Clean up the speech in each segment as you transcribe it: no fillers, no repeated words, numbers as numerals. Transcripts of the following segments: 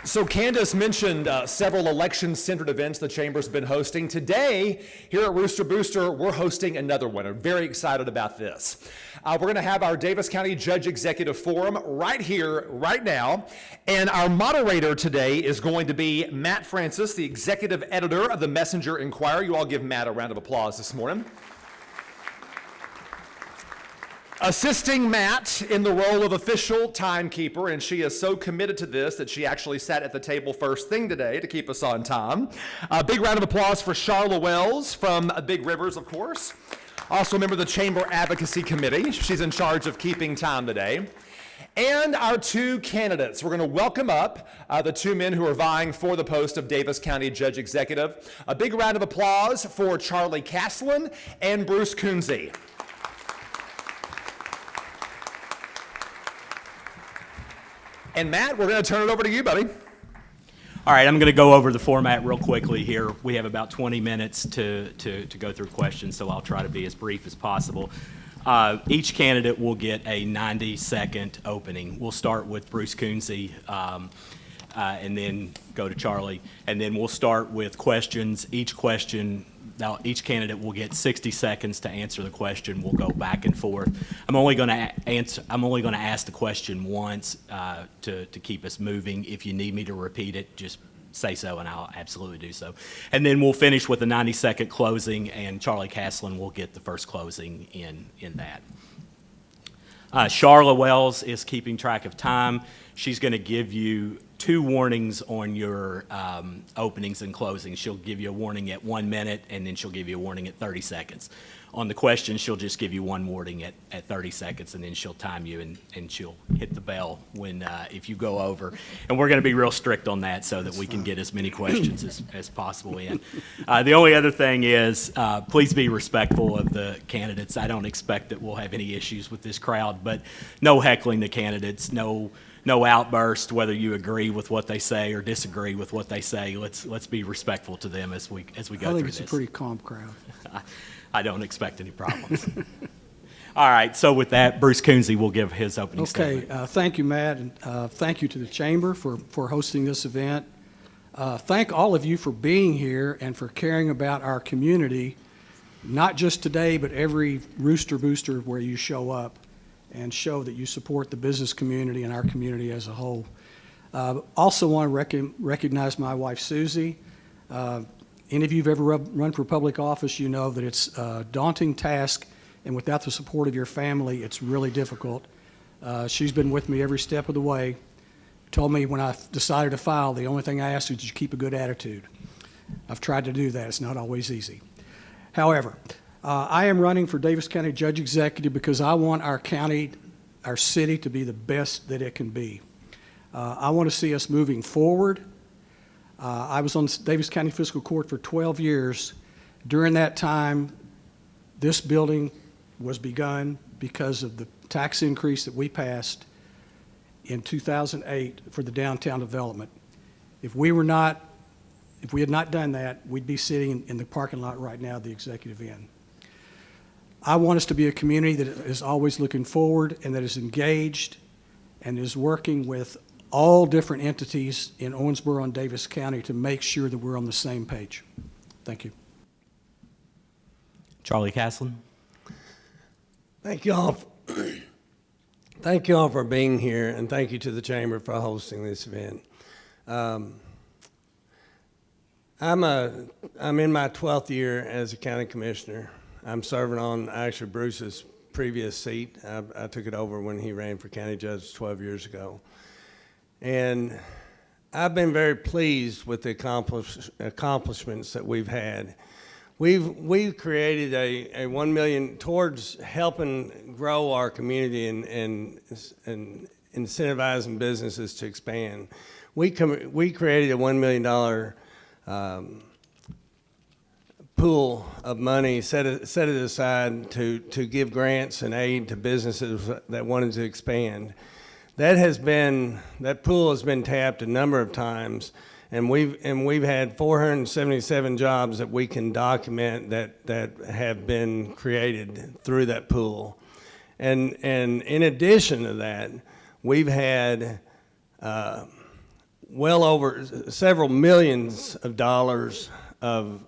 So Candace mentioned several election-centered events the Chamber's been hosting. Today, here at Rooster Booster, we're hosting another one. I'm very excited about this. We're going to have our Daviess County Judge Executive Forum right here, right now. And our moderator today is going to be Matt Francis, the executive editor of the Messenger Inquirer. You all give Matt a round of applause this morning. Assisting Matt in the role of official timekeeper, and she is so committed to this that she actually sat at the table first thing today to keep us on time. A big round of applause for Charla Wells from Big Rivers, of course. Also a member of the Chamber Advocacy Committee. She's in charge of keeping time today. And our two candidates. We're going to welcome up the two men who are vying for the post of Daviess County Judge Executive. A big round of applause for Charlie Caslin and Bruce Coonsey. And Matt, we're going to turn it over to you, buddy. All right, I'm going to go over the format real quickly here. We have about 20 minutes to go through questions, so I'll try to be as brief as possible. Each candidate will get a 90-second opening. We'll start with Bruce Coonsey and then go to Charlie. And then we'll start with questions. Each candidate will get 60 seconds to answer the question. We'll go back and forth. I'm only going to ask the question once to keep us moving. If you need me to repeat it, just say so, and I'll absolutely do so. And then we'll finish with a 90-second closing, and Charlie Caslin will get the first closing in that. Charla Wells is keeping track of time. She's going to give you 2 warnings on your openings and closings. She'll give you a warning at 1 minute, and then she'll give you a warning at 30 seconds. On the question, she'll just give you 1 warning at 30 seconds, and then she'll time you, and she'll hit the bell when if you go over. And we're going to be real strict on that so that we can get as many questions as possible in. The only other thing is please be respectful of the candidates. I don't expect that we'll have any issues with this crowd, but no heckling the candidates, no outburst, whether you agree with what they say or disagree with what they say. Let's be respectful to them as we go through this. I think it's a pretty calm crowd. I don't expect any problems. All right, so with that, Bruce Coonsey will give his opening statement. Okay, thank you, Matt, and thank you to the Chamber for hosting this event. Thank all of you for being here and for caring about our community, not just today, but every Rooster Booster where you show up and show that you support the business community and our community as a whole. Also want to recognize my wife, Susie. Any of you who've ever run for public office, you know that it's a daunting task, and without the support of your family, it's really difficult. She's been with me every step of the way. Told me when I decided to file, the only thing I asked is you keep a good attitude. I've tried to do that. It's not always easy. However, I am running for Daviess County Judge Executive because I want our county, our city, to be the best that it can be. I want to see us moving forward. I was on Daviess County Fiscal Court for 12 years. During that time, this building was begun because of the tax increase that we passed in 2008 for the downtown development. If we had not done that, we'd be sitting in the parking lot right now at the Executive Inn. I want us to be a community that is always looking forward and that is engaged and is working with all different entities in Owensboro and Daviess County to make sure that we're on the same page. Thank you. Charlie Caslin. Thank you all. Thank you all for being here, and thank you to the Chamber for hosting this event. I'm in my 12th year as a county commissioner. I'm serving on actually Bruce's previous seat. I took it over when he ran for county judge 12 years ago. And I've been very pleased with the accomplishments that we've had. We've created a 1 million towards helping grow our community and incentivizing businesses to expand. We created a $1 million pool of money, set it aside to give grants and aid to businesses that wanted to expand. That pool has been tapped a number of times, and we've had 477 jobs that we can document that have been created through that pool. And in addition to that, we've had well over several millions of dollars of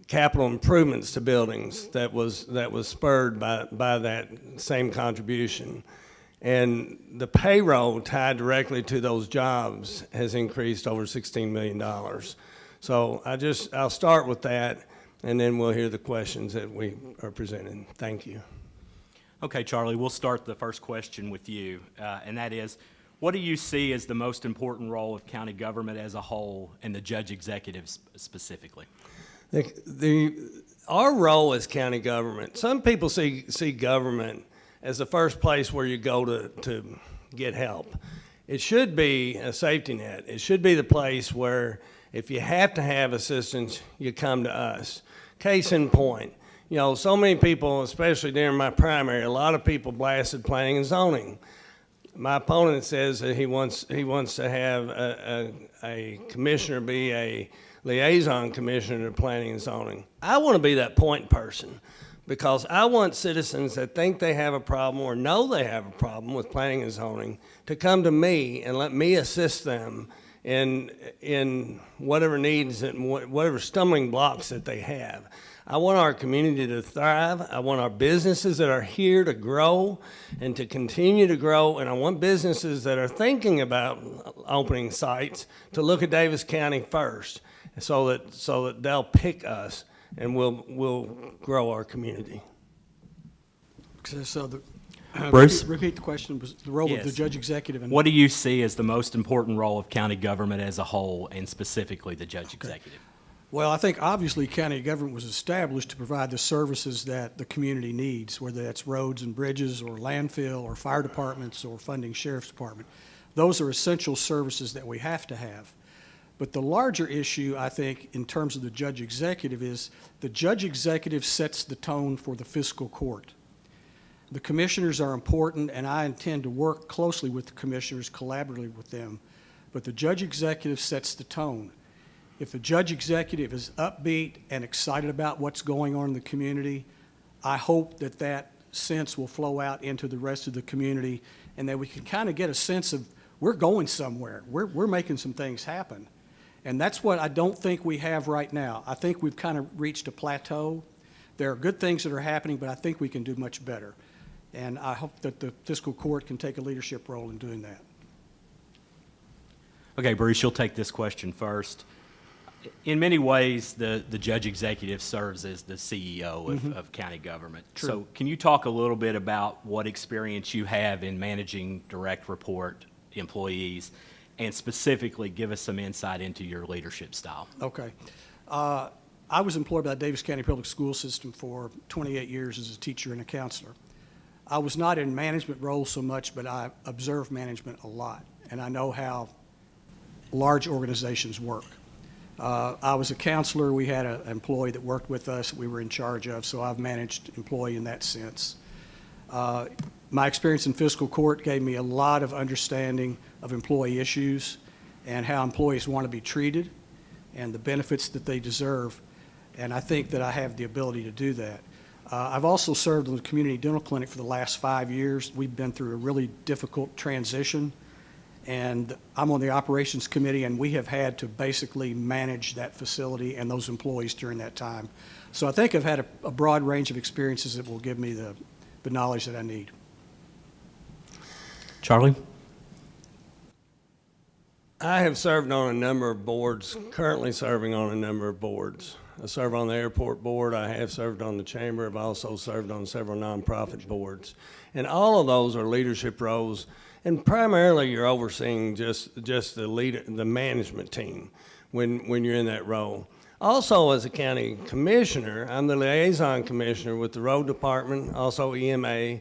capital improvements to buildings that was spurred by that same contribution. And the payroll tied directly to those jobs has increased over $16 million. So I'll start with that, and then we'll hear the questions that we are presenting. Thank you. Okay, Charlie, we'll start the first question with you, and that is, what do you see as the most important role of county government as a whole and the judge executive specifically? Our role as county government, some people see government as the first place where you go to get help. It should be a safety net. It should be the place where if you have to have assistance, you come to us. Case in point, so many people, especially during my primary, a lot of people blasted planning and zoning. My opponent says that he wants to have a commissioner be a liaison commissioner to planning and zoning. I want to be that point person because I want citizens that think they have a problem or know they have a problem with planning and zoning to come to me and let me assist them in whatever needs and whatever stumbling blocks that they have. I want our community to thrive. I want our businesses that are here to grow and to continue to grow. And I want businesses that are thinking about opening sites to look at Daviess County first so that they'll pick us and we'll grow our community. So Bruce? repeat the question, was the role of the Yes. judge executive. What do you see as the most important role of county government as a whole and specifically the judge executive? Well, I think obviously county government was established to provide the services that the community needs, whether that's roads and bridges or landfill or fire departments or funding sheriff's department. Those are essential services that we have to have. But the larger issue, I think, in terms of the judge executive is the judge executive sets the tone for the fiscal court. The commissioners are important, and I intend to work closely with the commissioners, collaboratively with them. But the judge executive sets the tone. If the judge executive is upbeat and excited about what's going on in the community, I hope that that sense will flow out into the rest of the community and that we can kind of get a sense of we're going somewhere. We're making some things happen. And that's what I don't think we have right now. I think we've kind of reached a plateau. There are good things that are happening, but I think we can do much better. And I hope that the fiscal court can take a leadership role in doing that. Okay, Bruce, you'll take this question first. In many ways, the judge executive serves as the CEO of county government. True. So can you talk a little bit about what experience you have in managing direct report employees and specifically give us some insight into your leadership style? Okay. I was employed by the Daviess County Public School System for 28 years as a teacher and a counselor. I was not in management roles so much, but I observed management a lot, and I know how large organizations work. I was a counselor. We had an employee that worked with us that we were in charge of, so I've managed employee in that sense. My experience in fiscal court gave me a lot of understanding of employee issues and how employees want to be treated and the benefits that they deserve, and I think that I have the ability to do that. I've also served in the community dental clinic for the last 5 years. We've been through a really difficult transition, and I'm on the operations committee, and we have had to basically manage that facility and those employees during that time. So I think I've had a broad range of experiences that will give me the knowledge that I need. Charlie? I have served on a number of boards, currently serving on a number of boards. I serve on the airport board. I have served on the chamber. I've also served on several nonprofit boards. And all of those are leadership roles. And primarily you're overseeing just the management team when you're in that role. Also, as a county commissioner, I'm the liaison commissioner with the road department, also EMA,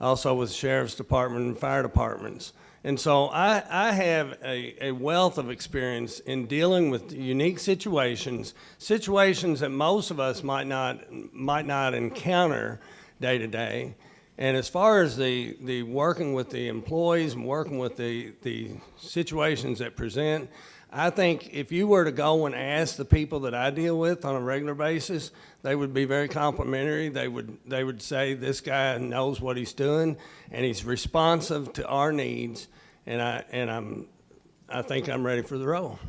also with sheriff's department and fire departments. And so I have a wealth of experience in dealing with unique situations that most of us might not encounter day to day. And as far as the working with the employees and working with the situations that present, I think if you were to go and ask the people that I deal with on a regular basis, they would be very complimentary. They would say this guy knows what he's doing and he's responsive to our needs I think I'm ready for the role.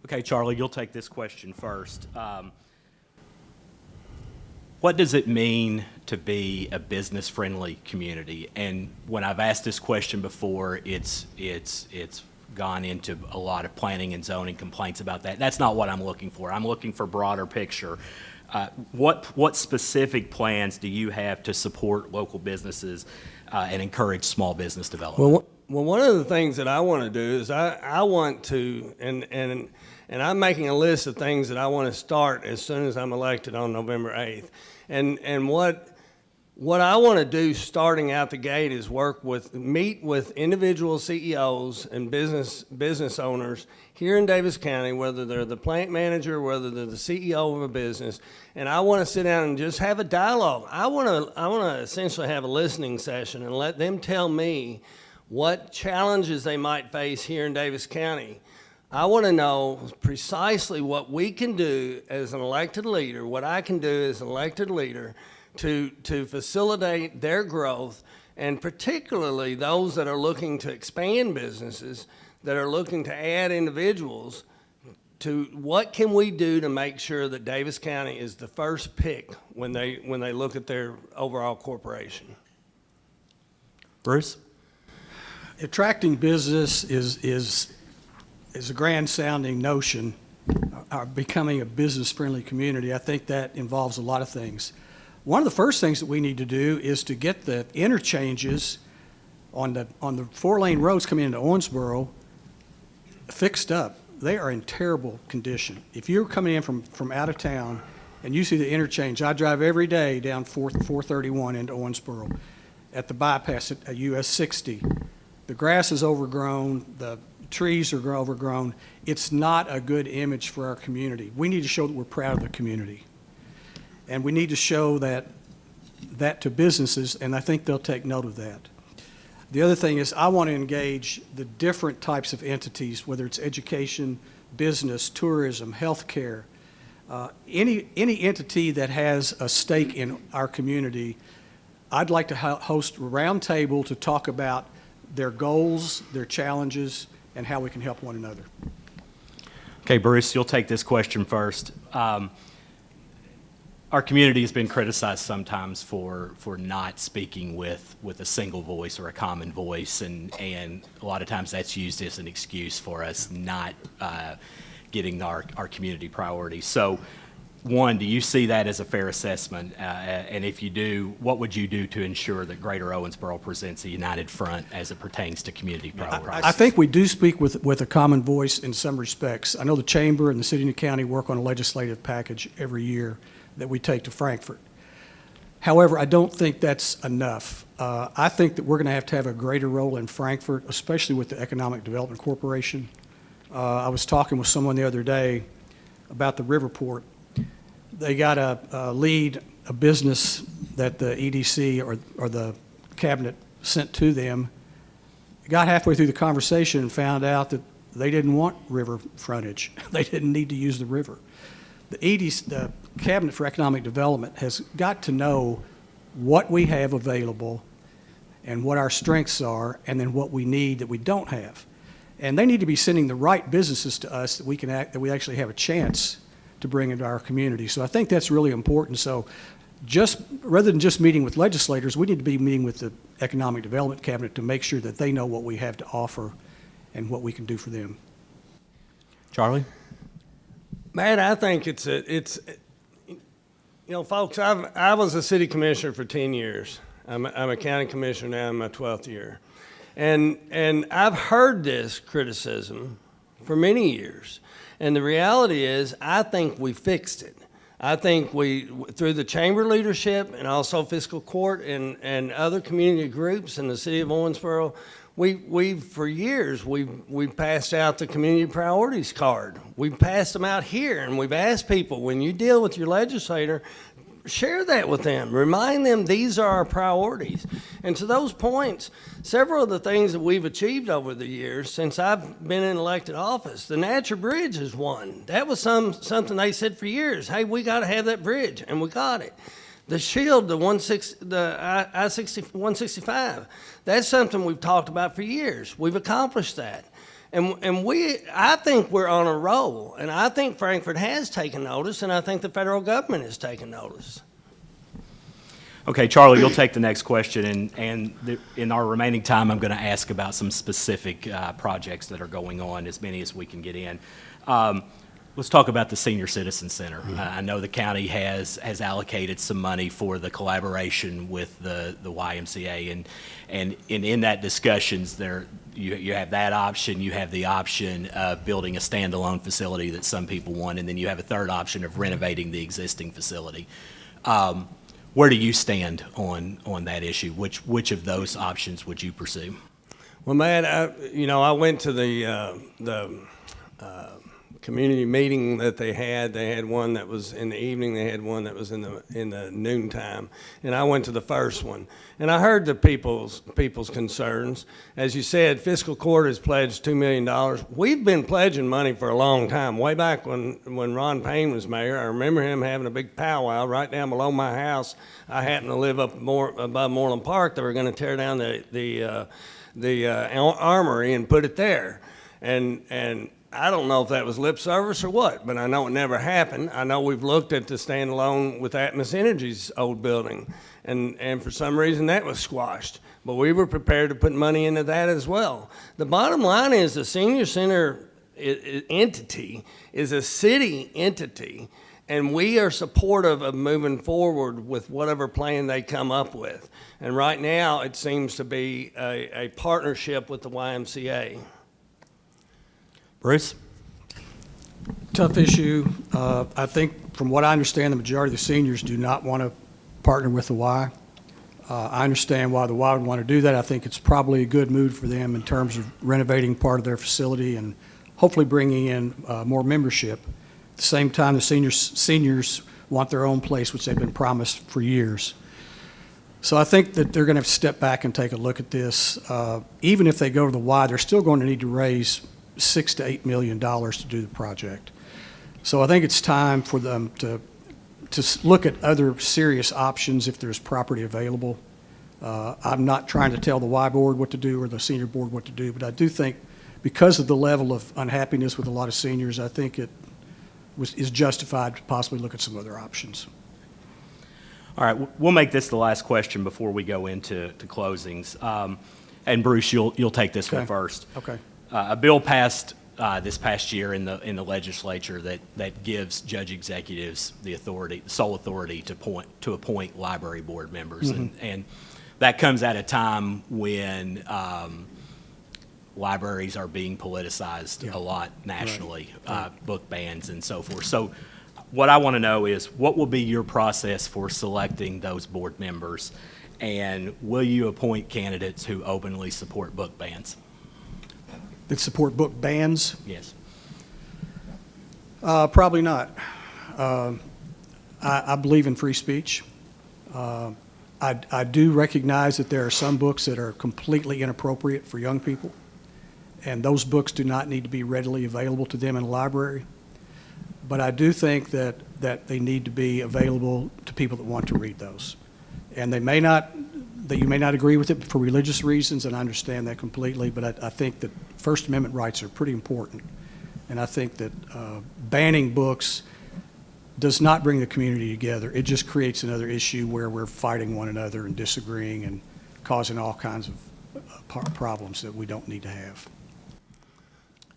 Okay, Charlie, you'll take this question first. What does it mean to be a business-friendly community? And when I've asked this question before, it's gone into a lot of planning and zoning complaints about that. That's not what I'm looking for. I'm looking for broader picture. What specific plans do you have to support local businesses and encourage small business development? Well, one of the things that I want to do is I want to, and I'm making a list of things that I want to start as soon as I'm elected on November 8th. And what I want to do starting out the gate is meet with individual CEOs and business owners here in Daviess County, whether they're the plant manager, whether they're the CEO of a business, and I want to sit down and just have a dialogue. I want to essentially have a listening session and let them tell me what challenges they might face here in Daviess County. I want to know precisely what we can do as an elected leader, what I can do as an elected leader to facilitate their growth, and particularly those that are looking to expand businesses, that are looking to add individuals, to what can we do to make sure that Daviess County is the first pick when they look at their overall corporation. Bruce? Attracting business is a grand-sounding notion, becoming a business-friendly community. I think that involves a lot of things. One of the first things that we need to do is to get the interchanges on the 4-lane roads coming into Owensboro fixed up. They are in terrible condition. If you're coming in from out of town and you see the interchange, I drive every day down 431 into Owensboro at the bypass at US 60. The grass is overgrown, the trees are overgrown. It's not a good image for our community. We need to show that we're proud of the community. And we need to show that to businesses, and I think they'll take note of that. The other thing is I want to engage the different types of entities, whether it's education, business, tourism, healthcare, any entity that has a stake in our community. I'd like to host a round table to talk about their goals, their challenges, and how we can help one another. Okay, Bruce, you'll take this question first. Our community has been criticized sometimes for not speaking with a single voice or a common voice, and a lot of times that's used as an excuse for us not getting our community priorities. So, one, do you see that as a fair assessment? And if you do, what would you do to ensure that Greater Owensboro presents a united front as it pertains to community priorities? I think we do speak with a common voice in some respects. I know the Chamber and the City and the County work on a legislative package every year that we take to Frankfort. However, I don't think that's enough. I think that we're going to have a greater role in Frankfort, especially with the Economic Development Corporation. I was talking with someone the other day about the Riverport. They got a business that the EDC or the cabinet sent to them. Got halfway through the conversation and found out that they didn't want river frontage. They didn't need to use the river. The EDC, the Cabinet for Economic Development, has got to know what we have available and what our strengths are, and then what we need that we don't have. And they need to be sending the right businesses to us that we actually have a chance to bring into our community. So I think that's really important. So rather than just meeting with legislators, we need to be meeting with the Economic Development Cabinet to make sure that they know what we have to offer and what we can do for them. Charlie? Matt, I think it's folks, I was a city commissioner for 10 years. I'm a county commissioner now in my 12th year. And I've heard this criticism for many years. And the reality is, I think we fixed it. I think through the chamber leadership and also fiscal court and other community groups in the city of Owensboro, for years we've passed out the community priorities card. We've passed them out here, and we've asked people, when you deal with your legislator, share that with them. Remind them these are our priorities. And to those points, several of the things that we've achieved over the years since I've been in elected office, the Natural Bridge is one. That was something they said for years. Hey, we got to have that bridge, and we got it. The shield, the I-165, that's something we've talked about for years. We've accomplished that. And I think we're on a roll, and I think Frankfort has taken notice, and I think the federal government has taken notice. Okay, Charlie, you'll take the next question, and in our remaining time, I'm going to ask about some specific projects that are going on, as many as we can get in. Let's talk about the Senior Citizen Center. I know the county has allocated some money for the collaboration with the YMCA, and in that discussions, you have that option. You have the option of building a standalone facility that some people want, and then you have a third option of renovating the existing facility. Where do you stand on that issue? Which of those options would you pursue? Well, Matt, I went to the community meeting that they had. They had one that was in the evening. They had one that was in the noontime. And I went to the first one. And I heard the people's concerns. As you said, fiscal court has pledged $2 million. We've been pledging money for a long time. Way back when Ron Payne was mayor, I remember him having a big powwow right down below my house. I happen to live up above Moreland Park. They were going to tear down the armory and put it there. And I don't know if that was lip service or what, but I know it never happened. I know we've looked at the standalone with Atmos Energy's old building, and for some reason that was squashed. But we were prepared to put money into that as well. The bottom line is the senior center entity is a city entity, and we are supportive of moving forward with whatever plan they come up with. And right now it seems to be a partnership with the YMCA. Bruce? Tough issue. I think, from what I understand, the majority of the seniors do not want to partner with the Y. I understand why the Y would want to do that. I think it's probably a good move for them in terms of renovating part of their facility and hopefully bringing in more membership. At the same time, the seniors want their own place, which they've been promised for years. So I think that they're going to have to step back and take a look at this. Even if they go to the Y, they're still going to need to raise $6 to $8 million to do the project. So I think it's time for them to look at other serious options if there's property available. I'm not trying to tell the Y board what to do or the senior board what to do, but I do think because of the level of unhappiness with a lot of seniors, I think it is justified to possibly look at some other options. All right, we'll make this the last question before we go into closings. And Bruce, you'll take this one first. Okay. A bill passed this past year in the legislature that gives judge executives the sole authority to appoint library board members, and that comes at a time when libraries are being politicized a lot nationally, book bans and so forth. So, what I want to know is what will be your process for selecting those board members, and will you appoint candidates who openly support book bans? That support book bans? Yes. Probably not. I believe in free speech. I do recognize that there are some books that are completely inappropriate for young people, and those books do not need to be readily available to them in a library. But I do think that they need to be available to people that want to read those. And you may not agree with it for religious reasons, and I understand that completely, but I think that First Amendment rights are pretty important. And I think that banning books does not bring the community together. It just creates another issue where we're fighting one another and disagreeing and causing all kinds of problems that we don't need to have.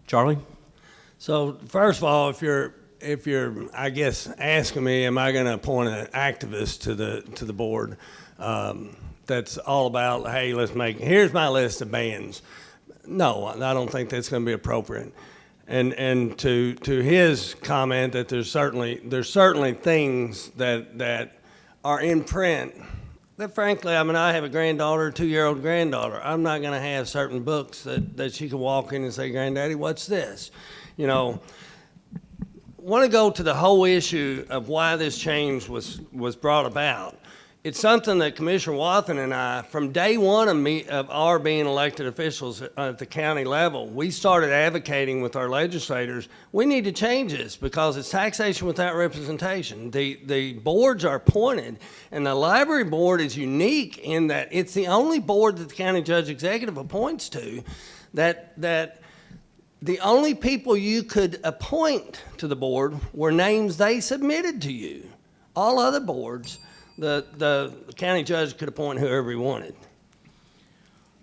Charlie? So first of all, if you're, I guess, asking me, am I going to appoint an activist to the board that's all about, hey, here's my list of bans. No, I don't think that's going to be appropriate. And to his comment that there's certainly things that are in print that, frankly, I mean, I have a granddaughter, a 2-year-old granddaughter. I'm not going to have certain books that she can walk in and say, Granddaddy, what's this? You know, want to go to the whole issue of why this change was brought about. it's something that Commissioner Wathen and I, from day one of our being elected officials at the county level, we started advocating with our legislators, we need to change this because it's taxation without representation. The boards are appointed, and the library board is unique in that it's the only board that the county judge executive appoints to that the only people you could appoint to the board were names they submitted to you. All other boards, the county judge could appoint whoever he wanted.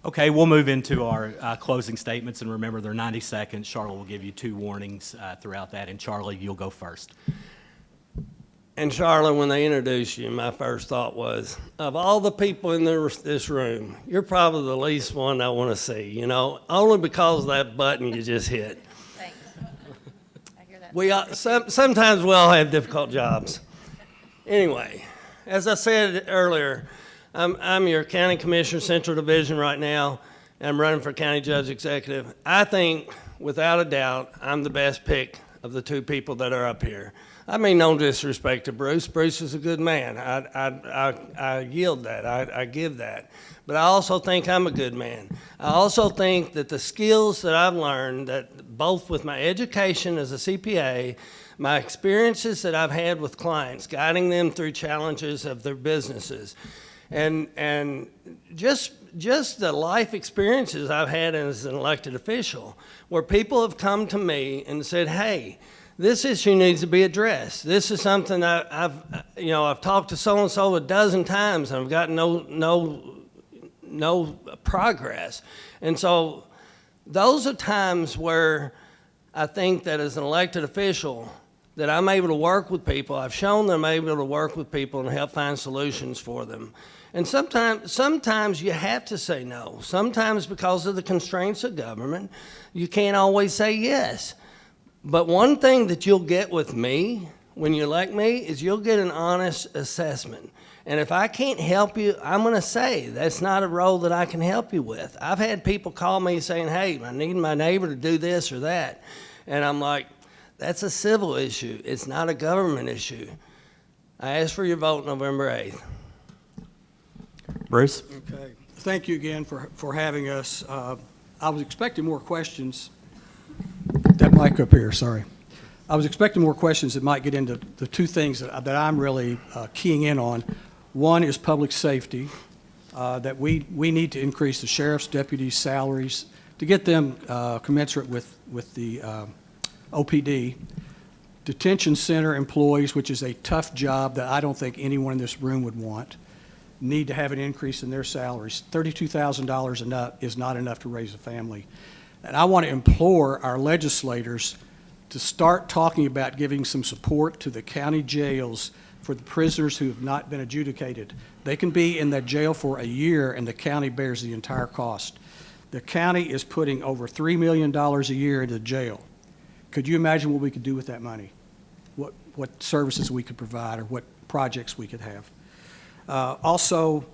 Okay, we'll move into our closing statements, and remember, they're 90 seconds. Charlotte will give you 2 warnings throughout that, and Charlie, you'll go first. And Charlotte, when they introduced you, my first thought was, of all the people in this room, you're probably the least one I want to see, you know, only because of that button you just hit. Thanks. I hear that. Sometimes we all have difficult jobs. Anyway, as I said earlier, I'm your county commissioner, Central Division right now, and I'm running for county judge executive. I think, without a doubt, I'm the best pick of the 2 people that are up here. I mean, no disrespect to Bruce. Bruce is a good man. I yield that. I give that. But I also think I'm a good man. I also think that the skills that I've learned, that both with my education as a CPA, my experiences that I've had with clients, guiding them through challenges of their businesses, and just the life experiences I've had as an elected official, where people have come to me and said, hey, this issue needs to be addressed. This is something I've talked to so-and-so a dozen times and I've gotten no progress. And so those are times where I think that as an elected official, that I'm able to work with people. I've shown that I'm able to work with people and help find solutions for them. And sometimes you have to say no. Sometimes because of the constraints of government, you can't always say yes. But one thing that you'll get with me when you elect me is you'll get an honest assessment. And if I can't help you, I'm going to say that's not a role that I can help you with. I've had people call me saying, hey, I need my neighbor to do this or that. And I'm like, that's a civil issue. It's not a government issue. I ask for your vote November 8th. Bruce? Okay. Thank you again for having us. I was expecting more questions. That mic up here, sorry. I was expecting more questions that might get into the 2 things that I'm really keying in on. One is public safety, that we need to increase the sheriff's deputies' salaries to get them commensurate with the OPD. Detention center employees, which is a tough job that I don't think anyone in this room would want, need to have an increase in their salaries. $32,000 is not enough to raise a family. And I want to implore our legislators to start talking about giving some support to the county jails for the prisoners who have not been adjudicated. They can be in that jail for a year and the county bears the entire cost. The county is putting over $3 million a year into jail. Could you imagine what we could do with that money? What services we could provide or what projects we could have? Also,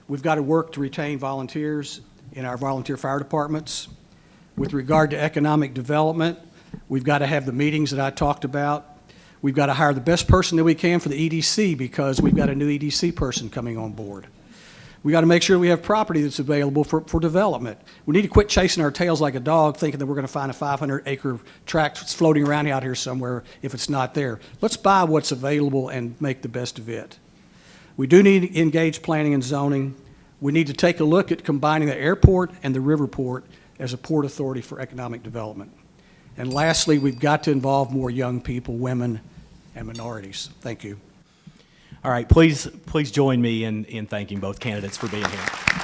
we've got to work to retain volunteers in our volunteer fire departments. With regard to economic development, we've got to have the meetings that I talked about. We've got to hire the best person that we can for the EDC because we've got a new EDC person coming on board. We got to make sure we have property that's available for development. We need to quit chasing our tails like a dog thinking that we're going to find a 500-acre tract that's floating around out here somewhere if it's not there. Let's buy what's available and make the best of it. We do need to engage planning and zoning. We need to take a look at combining the airport and the river port as a port authority for economic development. And lastly, we've got to involve more young people, women, and minorities. Thank you. All right, please join me in thanking both candidates for being here.